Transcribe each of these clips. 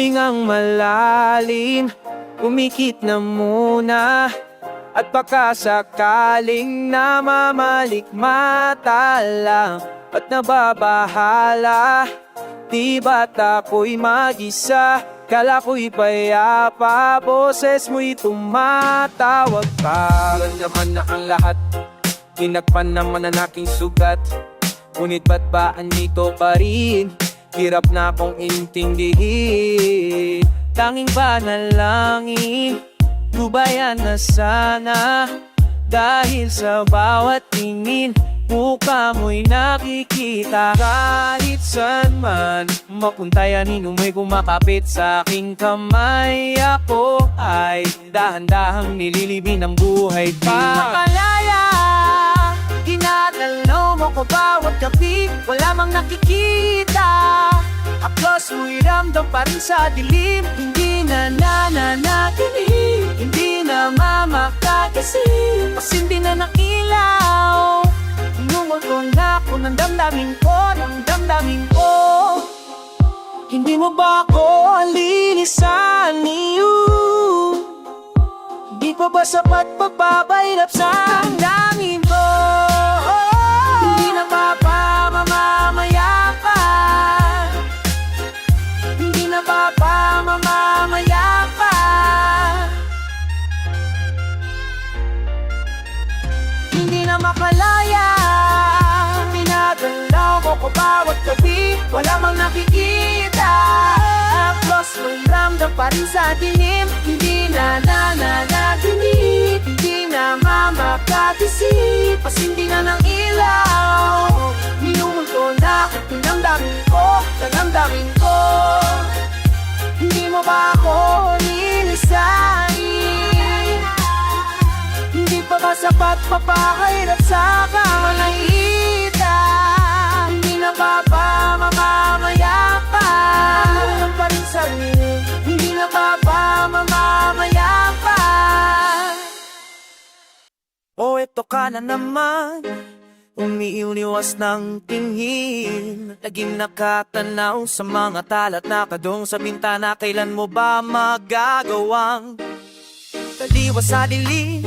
Humingang malalim, umikit na muna, at baka sakaling namamalikmata lang at nababahala. Di ba't ako'y mag-isa? Kala ko'y payapa, boses mo'y tumatawag pa. Naman na ang lahat, tinagpan naman ang aking sugat. Ngunit ba't ba andito pa rin? Hirap na akong intindihin. Tanging panalangin, lubayan na sana. Dahil sa bawat tingin, mukha mo'y nakikita. Kahit saan man mapuntayanin, may kumakapit sa aking kamay. Ako ay dahan-dahang nililibin ng buhay pa. Di makalaya, ginagalaw mo ko bawat gabi, wala mang nakikita. Aklos mo'y ramdam pa rin sa dilim, hindi na nananatilim, hindi na mamakakasing, pas hindi na nakilaw. Inumulto na ako ng damdamin ko, ng damdamin ko. Hindi mo ba ako linisan niyo? Hindi pa ba sapat pagbabaylap sa damdamin ko? Hindi na ba mamamayapan? Hindi na ba mamamayapan? Hindi na makalaya, pinagalaw mo ko bawat gabi, wala mang nakikita. Aklos mo'y ramdam pa rin sa dilim, hindi na nananatilit, hindi na mamakakisip, pas hindi na ng ilaw. Minumulto na ako ng damdamin ko, ng damdamin ko. Hindi mo ba ako nilisain? Hindi pa ba sapat papakahirap sa kamalahitan? Hindi na ba mamamayapan? Ang pa rin sarili, hindi na ba mamamayapan? O eto ka na naman, umiiwas ng tingin, laging nakatanaw sa mga talat na kadong sa bintana. Kailan mo ba magagawang taliwas sa dilim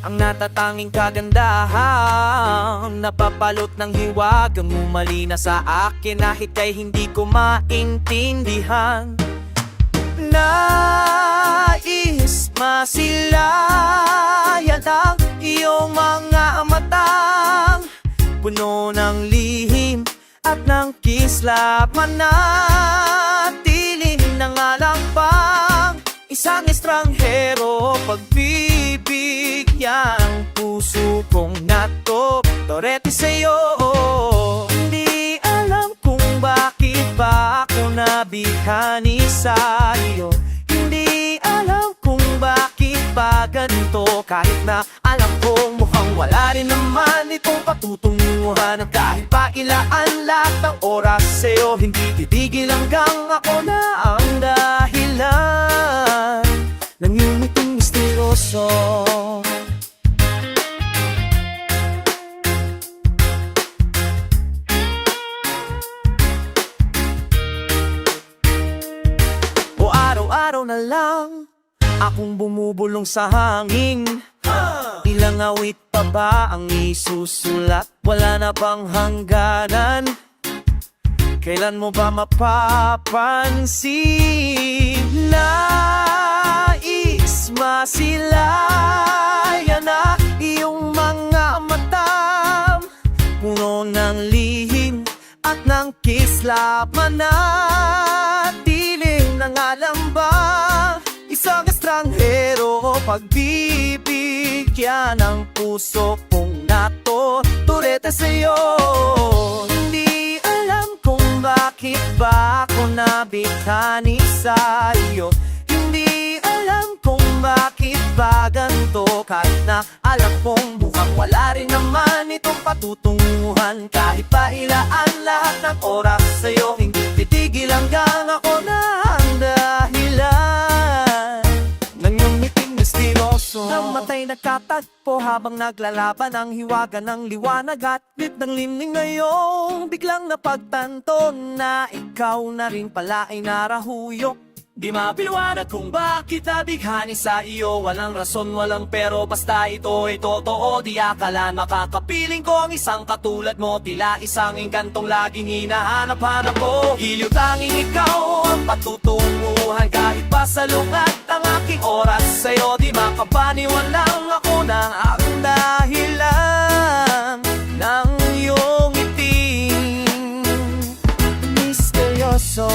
ang natatanging kagandahan? Napapalot ng hiwagang umalina sa akin, kahit ay hindi ko maintindihan. Nais masilayan ang iyong mga matang, puno ng lihim at ng kislap. Manatiling nangalang pang isang estranghero, pagbibigyan ang puso kong nato, torete sa'yo. Hindi alam kung bakit ba ako nabihani sa'yo, hindi alam kung bakit ba ganito, kahit na alam kong mukhang wala rin naman itong patutunguhan. At kahit pa ilaan lahat ng oras sa'yo, hindi titigil hanggang ako na ang dahilan ng iyong itong misteryoso. O araw-araw na lang akong bumubulong sa hangin, ilang awit pa ba ang isusulat? Wala na bang hangganan? Kailan mo ba mapapansin? Nais masilayan na iyong mga matam, puno ng lihim at ng kislap. Manatiling nangalang ba isang estranghero, pagbibigyan ng puso kong nato, turete sa'yo. Hindi alam kung bakit ba ako nabihani sa'yo, hindi alam kung bakit ba ganito, kahit na alam kong mukhang wala rin naman itong patutunguhan. Kahit pa ilaan lahat ng oras sa'yo, hindi titigil hanggang ako na ang dahilan ng iyong ngiting misteryoso. Namatay nagkatagpo habang naglalaban ang hiwaga ng liwanag at lit ng limning ngayong biglang napagtanto na ikaw na rin pala ay narahuyok Di mapiliwanag kung bakit nabighani sa iyo. Walang rason, walang pero, basta ito ay totoo. Di akala makakapiling ko ang isang katulad mo. Tila isang engkantong laging hinahanap-hanap ko. Giliw tanging ikaw ang patutunguhan. Kahit pa salungat ang aking oras sa'yo, di makapaniwalang ako ng aking dahilan ng iyong ngiting misteryoso.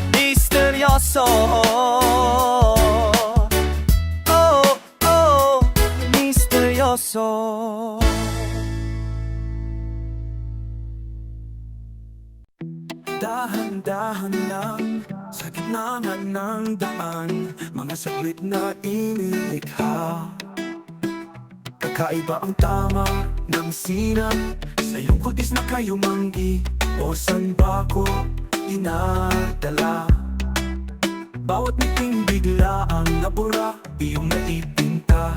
Misteryoso, oh, oh, misteryoso. Dahan-dahan lang sa gitna nga ng daan, mga saglit na inilikha. Kakaiba ang tama ng sinap sa iyong kutis na kayumanggi. O san ba ko dinadala? Bawat ngiting bigla ang nabura, iyong naipinta.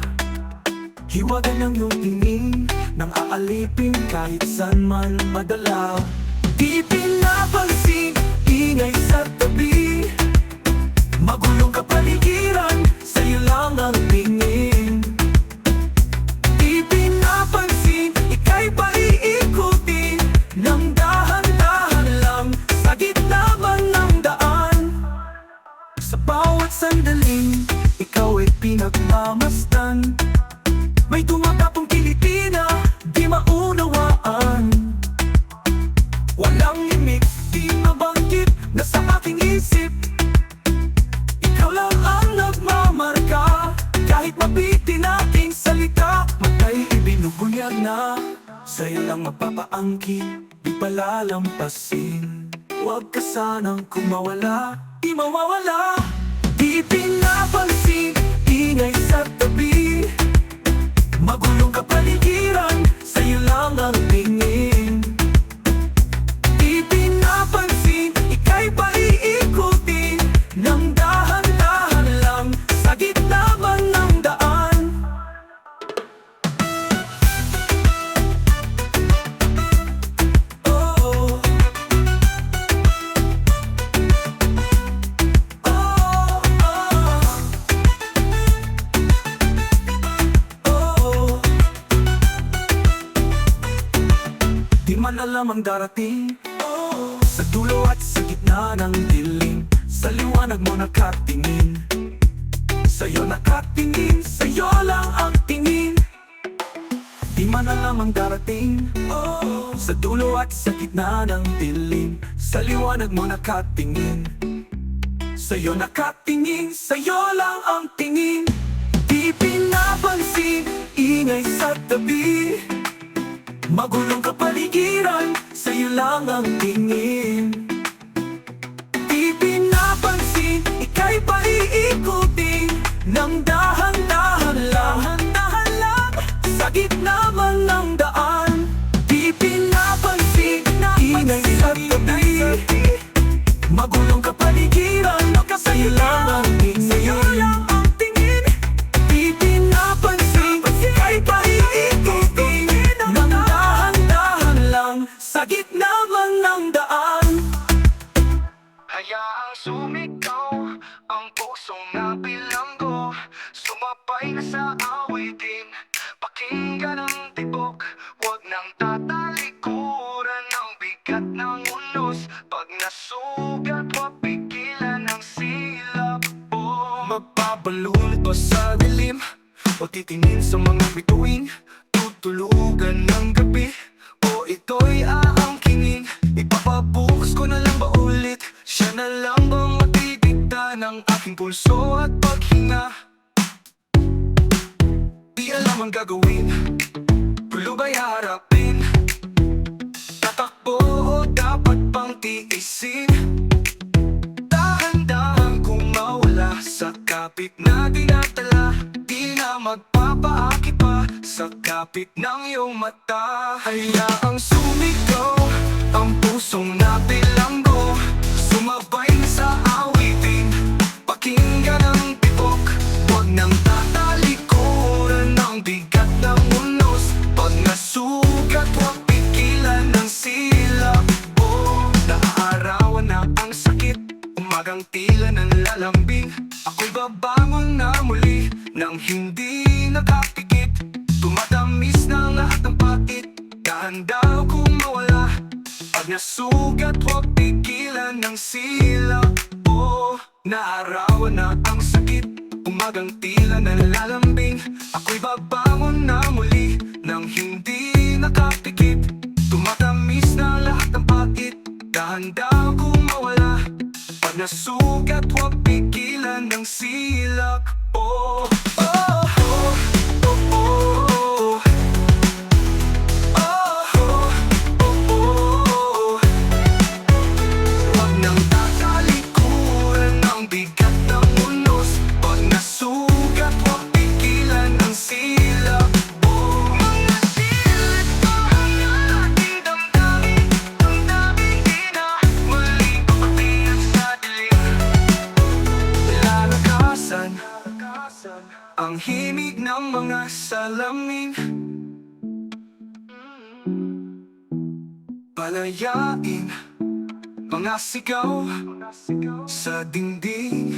Hiwaga ng iyong tingin nang aalipin kahit saan man madala. Di pinapansin, ingay sa tabi, magulong kapaligiran, sa'yo lang ang tingin. Di pinapansin, ika'y paiikutin ng dahan-dahan lang sa gitna man ng daan. Sa bawat sandaling, ikaw ay pinagmamasdan. May tumatapong kiliti na di maunawaan. Walang limit, di mabanggit na sa aking isip. Ikaw lang ang nagmamarka, kahit mabitin aking salita. Matay ibinubunyag na, sa'yo lang mapapaangkin, di palalampasin. Huwag ka sanang kumawala, di mawawala. Di pinapansin, ingay sa tabi, magulong kapaligiran, sa'yo lang ang tingin. Di pinapansin, ika'y paiikutin ng dahan-dahan lang sa gitna man ng daan. Oh, oh, oh, oh. Di man alam ang darating, sa dulo at sa gitna ng dilim, sa liwanag mo nakatingin. Sa'yo nakatingin, sa'yo lang ang tingin. Di man alam ang darating, sa dulo at sa gitna ng dilim, sa liwanag mo nakatingin. Sa'yo nakatingin, sa'yo lang ang tingin. Di pinapansin, ingay sa tabi, magulong kapaligiran, sa'yo lang ang tingin. Di pinapansin, ika'y paiikutin ng dahan-dahan lang, sa gitna man ng daan. Di pinapansin, ingay sa tabi, magulong kapaligiran, sa'yo lang ang tingin. Di pinapansin, ika'y paiikutin ng dahan-dahan lang, sa gitna man ng daan. Hayaang sumigaw ang pusong nabilanggo, sumabay na sa awitin, pakinggan ang tibok. Huwag nang tatalikuran ang bigat ng unos, pag nasugat huwag pigilan ang silabo. Magpapalulit ba sa dilim, o titingin sa mga bituin, tutulugan ng gabi, o ito'y aangkinin? Ipapabukas ko na lang ba ulit, siya na lang bang matidikta ng aking pulso at paghinga? Di alam ang gagawin, tulo ba'y harapin, tatakbo o dapat pang tiisin? Dahan-dahan kung mawala sa kapit na dinatala, di na magpapaakit pa sa kapit ng iyong mata. Hayaang sumigaw ang pusong nabilanggo, sumabay na sa awitin, pakinggan ang tibok. Huwag nang tatalikuran ang bigat ng unos, pag nasugat huwag pigilan ng silabo. Naarawan na ang sakit, umagang tila nalalambing. Ako'y babangon na muli nang hindi nakapikit. Tumatamis na lahat ng pagit, dahan-dahan kong mawala. Pag nasugat, huwag pigilan ng silak. Oh, oh, oh, oh, oh, oh. Oh, oh, oh. Huwag nang tatalikuran ng bigat ng unos. Pag nasugat, huwag pigilan ng silak. Oh, mga silid ko ang ating damdamin. Damdamin di na muling papatiyak sa dilim. Lalakasan ang himig ng mga salamin. Palayain mga sigaw sa dingding.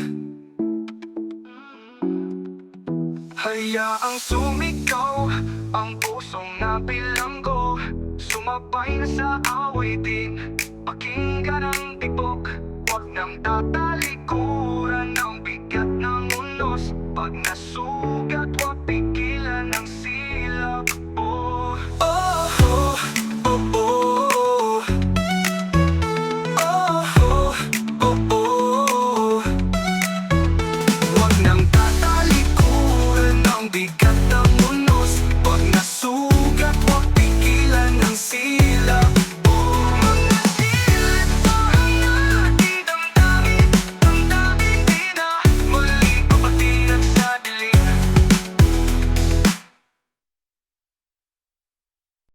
Hayaang sumigaw ang pusong nabilanggo. Sumabay na sa awitin, pakinggan ang tibok. Huwag nang tatalikuran ng bigat ng unos. Pag nasugat,